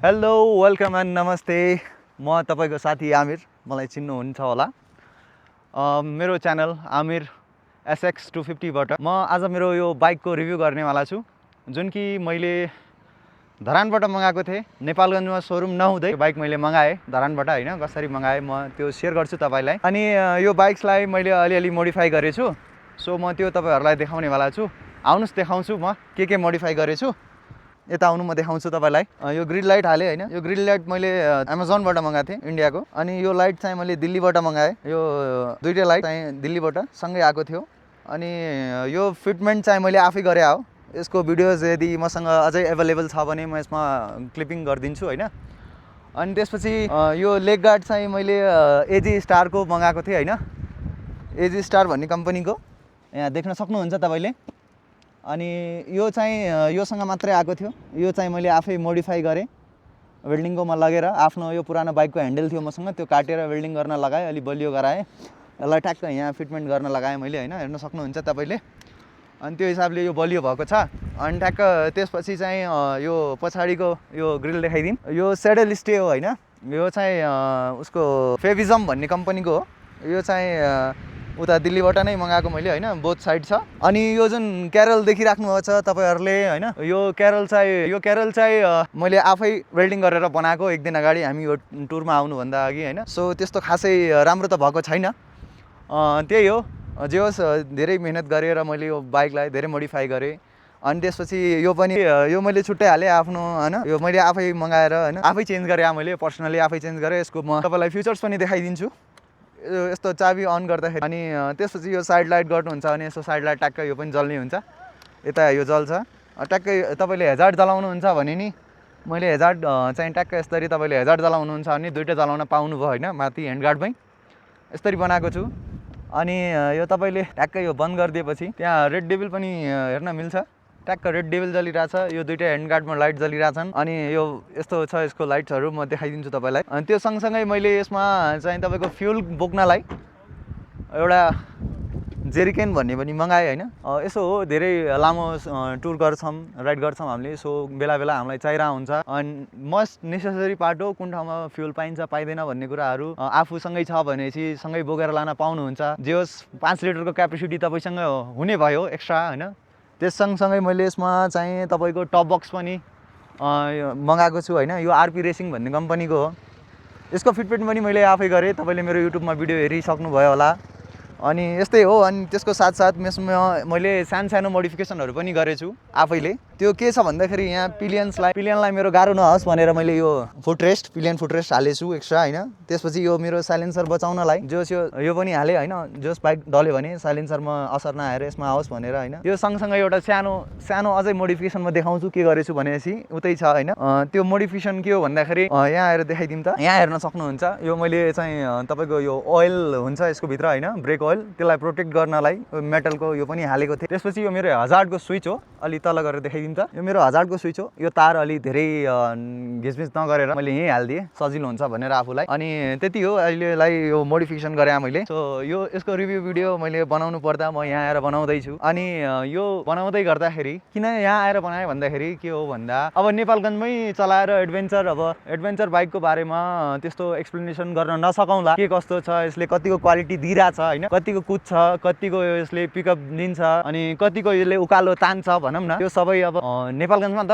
Hello welcome and नमस्ते। म तपाईको साथी आमिर, मलाई चिन्नुहुन्छ होला। मेरो च्यानल आमिर SX 250 बाट म आज मेरो यो बाइकको रिभ्यू गर्नेवाला छु, जुन कि मैले धरानबाट मगाएको थिएँ। नेपालगञ्जमा सोरुम नहुँदै बाइक मैले मगाएँ धरानबाट हैन, कसरी मगाएँ म त्यो सेयर गर्छु तपाईलाई। अनि यो बाइक्सलाई मैले अलिअलि मोडिफाई गरेछु, सो म त्यो तपाईहरुलाई देखाउनेवाला छु। आउनुस् देखाउँछु म के मोडिफाई गरेछु। यता आउनु म देखाउँछु तपाईलाई। यो ग्रिल लाइट हाले हैन, यो ग्रिल लाइट मैले अमेजनबाट मगाएको थिएँ इन्डियाको। अनि यो लाइट चाहिँ मैले दिल्लीबाट मगाएँ। यो दुईटै लाइट चाहिँ दिल्लीबाट सँगै आएको थियो। अनि यो फिटमेन्ट चाहिँ मैले आफै गरे हो। यसको भिडियोज यदि मसँग अझै अवेलेबल छ भने म यसमा क्लिपिङ गरिदिन्छु हैन। अनि त्यसपछि यो लेग गार्ड चाहिँ मैले एजी स्टारको मगाएको थिएँ हैन। एजी स्टार भन्ने कम्पनीको यहाँ देख्न सक्नुहुन्छ तपाईले। अनि यो चाहिँ योसँग मात्रै आएको थियो। यो चाहिँ मैले आफै मोडिफाई गरेँ वेल्डिङकोमा लगेर। आफ्नो यो पुरानो बाइकको ह्यान्डल थियो मसँग, त्यो काटेर वेल्डिङ गर्न लगाएँ, अलि बलियो गराएँ। यसलाई ट्याक्क यहाँ फिटमेन्ट गर्न लगाएँ मैले हैन, हेर्न सक्नुहुन्छ तपाईले। अनि त्यो हिसाबले यो बलियो भएको छ। अनि ट्याक्क त्यसपछि चाहिँ यो पछाडिको यो ग्रिल देखाइदिउँ। यो सेडल स्टे हो हैन, यो चाहिँ उसको फेभिजम भन्ने कम्पनीको हो। यो चाहिँ उता दिल्लीबाट नै मगाएको मैले हैन, बोथ साइड छ। अनि यो जुन क्यारल देखिराख्नु भएको छ तपाईहरुले हैन, यो क्यारल चाहिँ मैले आफै वेल्डिङ गरेर बनाएको। एक दिन अगाडि हामी यो टुरमा आउनु भन्दा अघि हैन। सो त्यस्तो खासै राम्रो त भएको छैन। त्यही हो, जे होस् धेरै मेहनत गरेर मैले यो बाइकलाई धेरै मोडिफाई गरेँ। अनि त्यसपछि यो पनि यो मैले छुट्टै हालेँ आफ्नो हैन। यो मैले आफै मगाएर हैन, आफै चेन्ज गरेँ। मैले पर्सनली आफै चेन्ज गरेँ। यसको म तपाईलाई फिचर्स पनि देखाइदिन्छु। यस्तो चाबी अन गर्दाखेरि। अनि त्यसपछि यो साइड लाइट गर्नुहुन्छ भने यसो साइड लाइट ट्याक्क यो पनि जल्ने हुन्छ। यता यो जल्छ ट्याक्कै। तपाईले हेजार्ड जलाउनुहुन्छ भने नि मैले हेजार्ड चाहिँ ट्याक्क यसरी तपाईले हेजार्ड जलाउनुहुन्छ भने दुईटै जलाउन पाउनुभयो हैन, माथि ह्यान्ड गार्डमै यसरी बनाएको छु। अनि यो तपाईले ट्याक्क यो बन्द गरिदिएपछि त्यहाँ रेड डेभिल पनि हेर्न मिल्छ। ट्याक्क रेड डेभिल जलिरहेछ, यो दुईटै ह्यान्ड गार्डमा लाइट जलिरहेछन्। अनि यो यस्तो छ यसको लाइट्सहरू, म देखाइदिन्छु तपाईलाई। अनि त्यो सँगसँगै मैले यसमा चाहिँ तपाईको फ्युल बोक्नलाई एउटा जेरिकेन भन्ने पनि मगाएँ हैन। यसो हो, धेरै लामो टुर गर्छौँ, राइड गर्छौँ हामीले, सो बेला बेला हामीलाई चाहिरहेको हुन्छ। अनि मस्ट नेसेसरी पार्ट हो। कुन ठाउँमा फ्युल पाइन्छ पाइँदैन भन्ने कुराहरू आफूसँगै छ भनेपछि सँगै बोकेर लान पाउनुहुन्छ। जे होस् 5 लिटरको क्यापेसिटी तपाईसँग हुने भयो एक्स्ट्रा हैन। त्यस सँगसँगै मैले यसमा चाहिँ तपाईको टप बक्स पनि मगाएको छु हैन। यो आरपी रेसिङ भन्ने कम्पनीको हो। यसको फिटमेन्ट पनि मैले आफै गरेँ। तपाईले मेरो युट्युबमा भिडियो हेरिसक्नु भयो होला। अनि यस्तै हो। अनि त्यसको साथसाथ यसमा मैले सानो मोडिफिकेसनहरू पनि गरेछु आफैले। त्यो के छ भन्दाखेरि यहाँ पिलियनलाई मेरो गाह्रो नहोस् भनेर मैले यो पिलियन फुटरेस्ट हालेछु एक्स्ट्रा हैन। त्यसपछि यो मेरो साइलेन्सर बचाउनलाई जोस यो पनि हाले हैन, जोस बाइक डल्यो भने साइलेन्सरमा असर नआएर यसमा आओस् भनेर हैन। यो सँगसँगै एउटा सानो अझै मोडिफिकेसन म देखाउँछु के गरेछु भनेपछि उतै छ हैन। त्यो मोडिफिकेसन के हो भन्दाखेरि यहाँ आएर देखाइदिउँ त। यहाँ हेर्न सक्नुहुन्छ, यो मैले चाहिँ तपाईको यो ओइल हुन्छ यसको भित्र हैन, ब्रेक ओइल, त्यसलाई प्रोटेक्ट गर्नलाई मेटलको यो पनि हालेको थिएँ। त्यसपछि यो मेरो हजार्डको स्विच हो। अलि तल गरेर देखाइदिउँ त। यो मेरो हजार्डको स्विच हो। यो तार अलि धेरै घिचमिच नगरेर मैले यहीँ हालिदिएँ, सजिलो हुन्छ भनेर आफूलाई। अनि त्यति हो, अहिलेलाई यो मोडिफिकेसन गरेँ मैले। सो यसको रिभ्यू भिडियो मैले बनाउनु पर्दा म यहाँ आएर बनाउँदैछु। अनि यो बनाउँदै गर्दाखेरि किन यहाँ आएर बनाएँ भन्दाखेरि के हो भन्दा, अब नेपालगञ्जमै चलाएर एडभेन्चर बाइकको बारेमा त्यस्तो एक्सप्लेनेसन गर्न नसकौँला। के कस्तो छ, यसले कतिको क्वालिटी दिइरहेछ हैन, कतिको कुद्छ, कतिको यसले पिकअप दिन्छ, अनि कतिको यसले उकालो तान्छ भनौँ न। त्यो सबै अब नेपालगञ्जमा त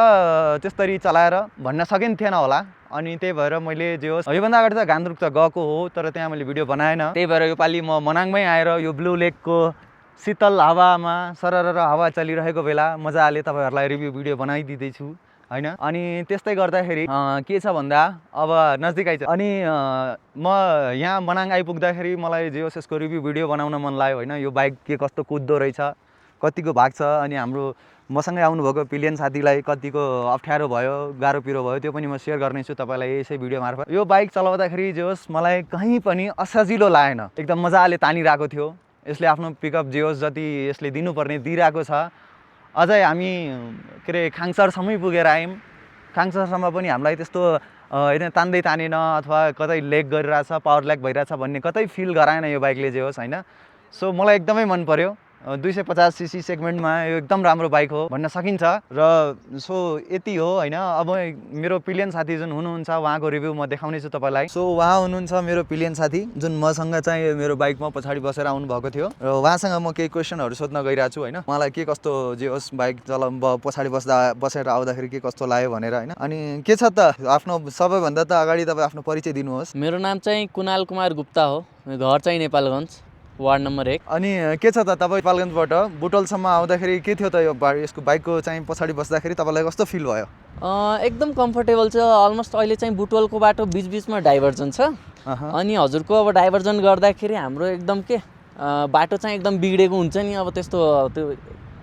त्यसरी चलाएर भन्न सकिन्थेन होला। अनि त्यही भएर मैले जे होस् योभन्दा अगाडि त गान्तोक त गएको हो, तर त्यहाँ मैले भिडियो बनाएन। त्यही भएर योपालि म मनाङमै आएर यो ब्लू लेकको शीतल हावामा सरर हावा चलिरहेको बेला मजाले तपाईहरुलाई रिभ्यू भिडियो बनाइदिँदैछु हैन। अनि त्यस्तै गर्दाखेरि के छ भन्दा अब नजिक आइछ। अनि म यहाँ मनाङ आइपुग्दाखेरि मलाई जे होस् यसको रिभ्यू भिडियो बनाउन मन लाग्यो हैन। यो बाइक के कस्तो कुद्दो रहेछ, कतिको भाग्छ, अनि हाम्रो मसँगै आउनुभएको पिलियन साथीलाई कतिको अप्ठ्यारो भयो, गाह्रो पिरो भयो, त्यो पनि म सेयर गर्नेछु तपाईलाई यसै भिडियो मार्फत। यो बाइक चलाउँदाखेरि जे होस् मलाई कहीँ पनि असजिलो लागेन, एकदम मजाले तानिरहेको थियो। यसले आफ्नो पिकअप जे होस् जति यसले दिनुपर्ने दिइरहेको छ। अझै हामी के अरे खाङसरसम्मै पुगेर आयौँ। खाङसरसम्म पनि हामीलाई त्यस्तो हैन तान्दै तानेन, अथवा कतै लेग गरिरहेछ, पावर ल्याग भइरहेछ भन्ने कतै फिल गराएन यो बाइकले जे होस् हैन। सो मलाई एकदमै मन पर्यो। 250 सीसी सेगमेन्टमा यो एकदम राम्रो बाइक हो भन्न सकिन्छ र सो यति हो हैन। अब मेरो पिलियन साथी जुन हुनुहुन्छ उहाँको रिभ्यू म देखाउने छु तपाईलाई। सो उहाँ हुनुहुन्छ मेरो पिलियन साथी जुन मसँग चाहिँ मेरो बाइकमा पछाडि बसेर आउनु भएको थियो र उहाँसँग म केही क्वेसनहरु सोध्न गइरहेको छु हैन। मलाई के कस्तो जे होस् बाइक पछाडि बसेर आउँदाखेरि के कस्तो लाग्यो भनेर हैन। अनि के छ त आफ्नो सबैभन्दा त अगाडि तपाईँ आफ्नो परिचय दिनुहोस्। मेरो नाम चाहिँ कुणाल कुमार गुप्ता हो, घर चाहिँ नेपालगञ्ज, वार्ड नम्बर 1। अनि के छ त तपाईँ नेपालगञ्जबाट बुटोलसम्म आउँदाखेरि के थियो त यसको बाइकको चाहिँ पछाडि बस्दाखेरि तपाईँलाई कस्तो फिल भयो? एकदम कम्फर्टेबल छ। अलमोस्ट अहिले चाहिँ बुटोलको बाटो बिचबिचमा डाइभर्जन छ अनि हजुरको अब डाइभर्जन गर्दाखेरि हाम्रो एकदम के बाटो चाहिँ एकदम बिग्डेको हुन्छ नि। अब त्यस्तो त्यो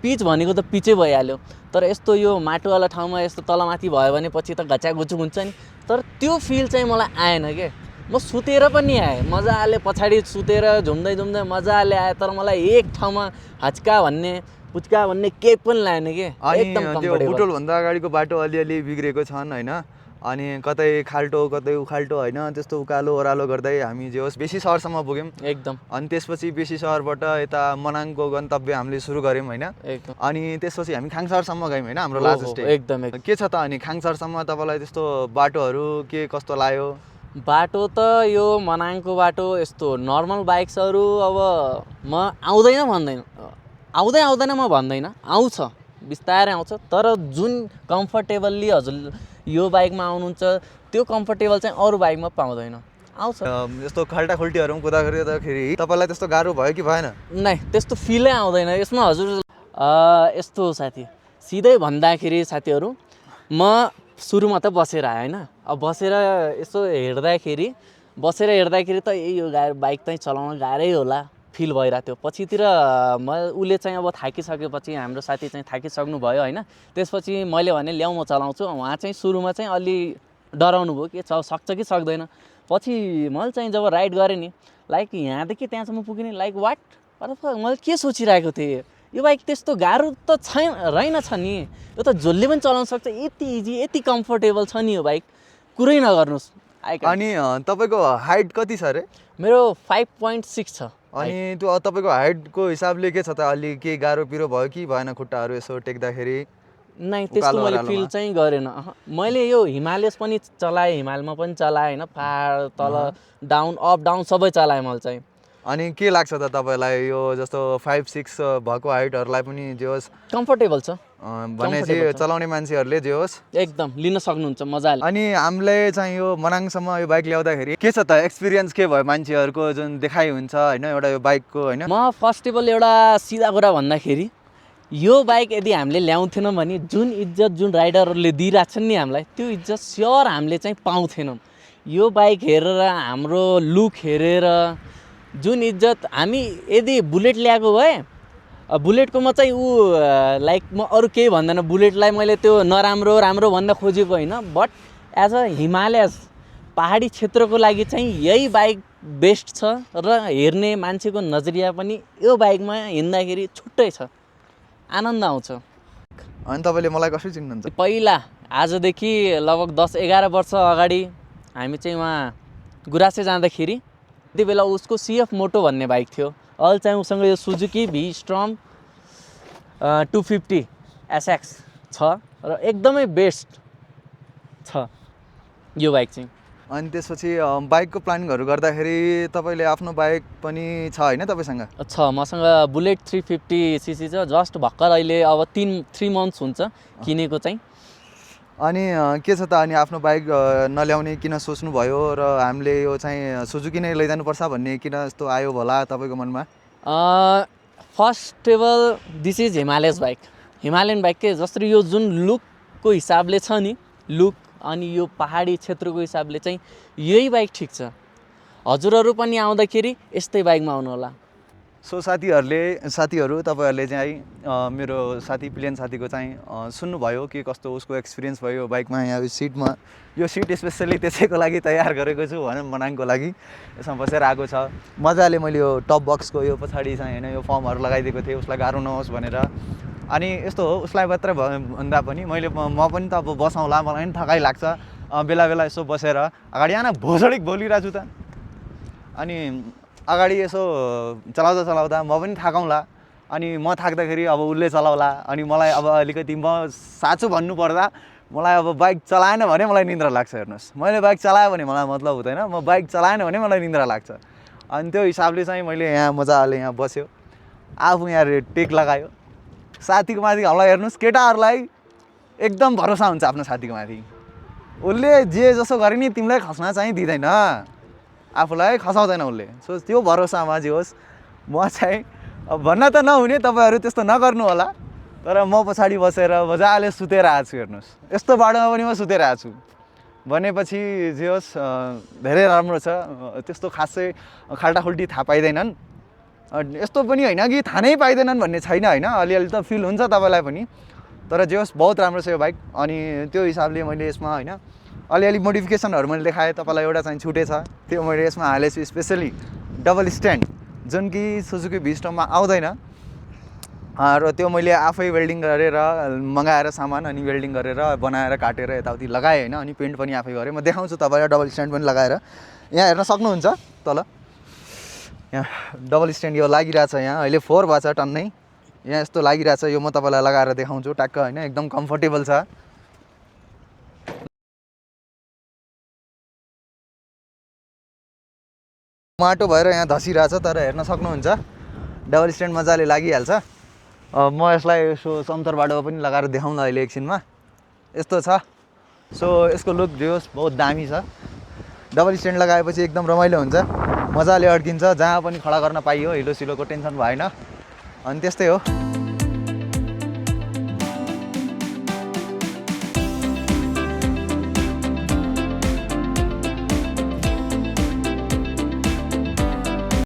पिच भनेको त पिचै भइहाल्यो, तर यस्तो यो माटोवाला ठाउँमा यस्तो तलमाथि भयो भने पछि त घच्याघुचुक हुन्छ नि। तर त्यो फिल चाहिँ मलाई आएन के। म सुतेर पनि आएँ मजाले, पछाडि सुतेर झुम्दै झुम्दै मजाले आएँ, तर मलाई एक ठाउँमा हच्का भन्ने पुच्का भन्ने केही पनि लागेन के। एकदम त्यो बुटोलभन्दा अगाडिको बाटो अलिअलि बिग्रेको छन् हैन। अनि कतै खाल्टो कतै उखाल्टो हैन, त्यस्तो उकालो ओह्रालो गर्दै हामी जे होस् बेसी सहरसम्म पुग्यौँ एकदम। अनि त्यसपछि बेसी सहरबाट यता मनाङको गन्तव्य हामीले सुरु गऱ्यौँ हैन। अनि त्यसपछि हामी खाङसरसम्म गयौँ हैन, हाम्रो लास्ट स्टे एकदम। के छ त अनि खाङसरसम्म तपाईँलाई त्यस्तो बाटोहरू के कस्तो लाग्यो? बाटो त यो मनाङको बाटो यस्तो नर्मल बाइक्सहरू अब म आउँदैन म भन्दैन, आउँछ बिस्तारै आउँछ, तर जुन कम्फर्टेबल्ली हजुर यो बाइकमा आउनुहुन्छ त्यो कम्फर्टेबल चाहिँ अरू बाइकमा पाउँदैन। आउँछ यस्तो खाल्टाखुल्टीहरू पनि कुदाखेरि तपाईँलाई त्यस्तो गाह्रो भयो कि भएन? नै, त्यस्तो फिलै आउँदैन यसमा हजुर। यस्तो साथी सिधै भन्दाखेरि साथीहरू, म सुरुमा त बसेर आएँ होइन। अब बसेर हेर्दाखेरि त यो बाइक चाहिँ चलाउन गाह्रै होला फिल भइरहेको थियो। पछितिर उसले चाहिँ अब थाकिसकेपछि हाम्रो साथी चाहिँ थाकिसक्नु भयो होइन। त्यसपछि मैले भने ल्याउ म चलाउँछु। उहाँ चाहिँ सुरुमा चाहिँ अलि डराउनु भयो के सक्छ कि सक्दैन। पछि मैले चाहिँ जब राइड गरेँ नि, लाइक यहाँदेखि त्यहाँसम्म पुगेँ नि, लाइक वाट मैले के सोचिरहेको थिएँ, यो बाइक त्यस्तो गाह्रो त रहेनछ नि, यो त जसले पनि चलाउन सक्छ, यति इजी यति कम्फर्टेबल छ नि यो बाइक, कुरै नगर्नुहोस्। अनि तपाईँको हाइट कति छ अरे? मेरो 5.6 छ। अनि त्यो तपाईँको हाइटको हिसाबले के छ त, अलि के गाह्रो पिरो भयो कि भएन खुट्टाहरू यसो टेक्दाखेरि? नै, त्यस्तो मैले फिल चाहिँ गरेन। मैले यो हिमालयस पनि चलाएँ, हिमालयमा पनि चलाएँ होइन, पहाड तल डाउन अप डाउन सबै चलाएँ मैले चाहिँ। अनि के लाग्छ त तपाईँलाई यो जस्तो 5-6 भएको हाइटहरूलाई पनि जे होस् कम्फर्टेबल छ भनेपछि चलाउने मान्छेहरूले जे होस् एकदम लिन सक्नुहुन्छ मजाले। अनि हामीले चाहिँ यो मनाङसम्म यो बाइक ल्याउँदाखेरि के छ त एक्सपिरियन्स के भयो मान्छेहरूको जुन देखाइ हुन्छ होइन एउटा यो बाइकको होइन? म फर्स्ट अफ अल एउटा सिधा कुरा भन्दाखेरि यो बाइक यदि हामीले ल्याउँथेनौँ भने जुन इज्जत जुन राइडरहरूले दिइरहेछन् नि हामीलाई, त्यो इज्जत स्योर हामीले चाहिँ पाउँथेनौँ। यो बाइक हेरेर हाम्रो लुक हेरेर जुन इज्जत हामी यदि बुलेट ल्याएको भए, बुलेटको म चाहिँ लाइक म अरू केही भन्दैन, बुलेटलाई मैले त्यो नराम्रो राम्रो भन्न खोजेको होइन, बट एज अ हिमालयस पहाडी क्षेत्रको लागि चाहिँ यही बाइक बेस्ट छ र हेर्ने मान्छेको नजरिया पनि यो बाइकमा हिँड्दाखेरि छुट्टै छ, आनन्द आउँछ। अनि तपाईँले मलाई कसरी चिन्नुहुन्छ? पहिला आजदेखि लगभग 10-11 वर्ष अगाडि हामी चाहिँ उहाँ गुराँसे जाँदाखेरि त्यति बेला उसको CF मोटो भन्ने बाइक थियो। अहिले चाहिँ उसँग यो सुजुकी V-Strom 250 SX छ र एकदमै बेस्ट छ यो बाइक चाहिँ। अनि त्यसपछि बाइकको प्लानिङहरू गर्दाखेरि तपाईँले आफ्नो बाइक पनि छ होइन तपाईँसँग? छ, मसँग बुलेट 350cc छ, जस्ट भर्खर अहिले अब 3 मन्थ्स हुन्छ किनेको चाहिँ। अनि के छ त अनि आफ्नो बाइक नल्याउने किन सोच्नुभयो र हामीले यो चाहिँ सुजुकी नै लैजानुपर्छ भन्ने किन यस्तो आयो होला तपाईँको मनमा? First of all this is Himalayas bike, Himalayan bike के जसरी यो जुन लुकको हिसाबले छ नि, लुक अनि यो पहाडी क्षेत्रको हिसाबले चाहिँ यही बाइक ठिक छ। हजुरहरू पनि आउँदाखेरि यस्तै बाइकमा आउनु होला। सो साथीहरू तपाईँहरूले चाहिँ मेरो साथी प्लेन साथीको चाहिँ सुन्नुभयो के कस्तो उसको एक्सपिरियन्स भयो यो बाइकमा। यहाँ सिटमा यो सिट स्पेसली त्यसैको लागि तयार गरेको छु भनेर मनाङको लागि यसमा बसेर आएको छ मजाले। मैले यो टप बक्सको यो पछाडि चाहिँ होइन यो फर्महरू लगाइदिएको थिएँ उसलाई गाह्रो नहोस् भनेर। अनि यस्तो हो उसलाई मात्र भन्दा पनि म पनि त अब बसाउँला, मलाई पनि थकाइ लाग्छ बेला बेला यसो बसेर अगाडि आएर भोसडिक बोलिरहेको छु त, अनि अगाडि यसो चलाउँदा म पनि थाकाउँला। अनि म थाक्दाखेरि अब उसले चलाउला अनि मलाई अब अलिकति म साँचो भन्नुपर्दा मलाई अब बाइक चलाएन भने मलाई निन्द्रा लाग्छ हेर्नुहोस् मैले बाइक चलाएँ भने मलाई मतलब हुँदैन म बाइक चलाएन भने मलाई निन्द्रा लाग्छ अनि त्यो हिसाबले चाहिँ मैले यहाँ मजाले यहाँ बस्यो आफू यहाँ टेक लगायो साथीको माथि हामीलाई हेर्नुहोस् केटाहरूलाई एकदम भरोसा हुन्छ आफ्नो साथीको माथि उसले जे जसो गरे नि तिमीलाई खस्न चाहिँ दिँदैन आफूलाई खसाउँदैन उसले सो त्यो भरोसामा जे होस् म चाहिँ अब भन्न त नहुने तपाईँहरू त्यस्तो नगर्नु होला तर म पछाडि बसेर मजाले सुतेर आएको छु हेर्नुहोस् यस्तो बाटोमा पनि म सुतेर आएको छु भनेपछि जे होस् धेरै राम्रो छ त्यस्तो खासै खाल्टाखुल्टी थाहा पाइँदैनन् यस्तो पनि होइन कि थाहा नै पाइँदैनन् भन्ने छैन होइन अलिअलि त फिल हुन्छ तपाईँलाई पनि तर जे होस् बहुत राम्रो छ यो बाइक अनि त्यो हिसाबले मैले यसमा होइन अलिअलि मोडिफिकेसनहरू मैले देखाएँ तपाईँलाई एउटा चाहिँ छुटेछ त्यो मैले यसमा हालेछु स्पेसली डबल स्ट्यान्ड जुन कि सुजुकी भिस्टममा आउँदैन र त्यो मैले आफै वेल्डिङ गरेर मगाएर सामान अनि वेल्डिङ गरेर बनाएर काटेर यताउति लगाएँ होइन अनि पेन्ट पनि आफै गरेँ म देखाउँछु तपाईँलाई डबल स्ट्यान्ड पनि लगाएर यहाँ हेर्न सक्नुहुन्छ तल यहाँ डबल स्ट्यान्ड यो लागिरहेछ यहाँ अहिले 4 भएको छ टन्नै यहाँ यस्तो लागिरहेछ यो म तपाईँलाई लगाएर देखाउँछु ट्याक्क होइन एकदम कम्फर्टेबल छ माटो भएर यहाँ धसिरहेछ तर हेर्न सक्नुहुन्छ डबल स्ट्यान्ड मजाले लागिहाल्छ म यसलाई यसो समतर बाटोमा पनि लगाएर देखाउँला अहिले एकछिनमा यस्तो छ सो यसको लुक जे होस् बहुत दामी छ डबल स्ट्यान्ड लगाएपछि एकदम रमाइलो हुन्छ मजाले अड्किन्छ जहाँ पनि खडा गर्न पाइयो हिलो सिलोको टेन्सन भएन अनि त्यस्तै हो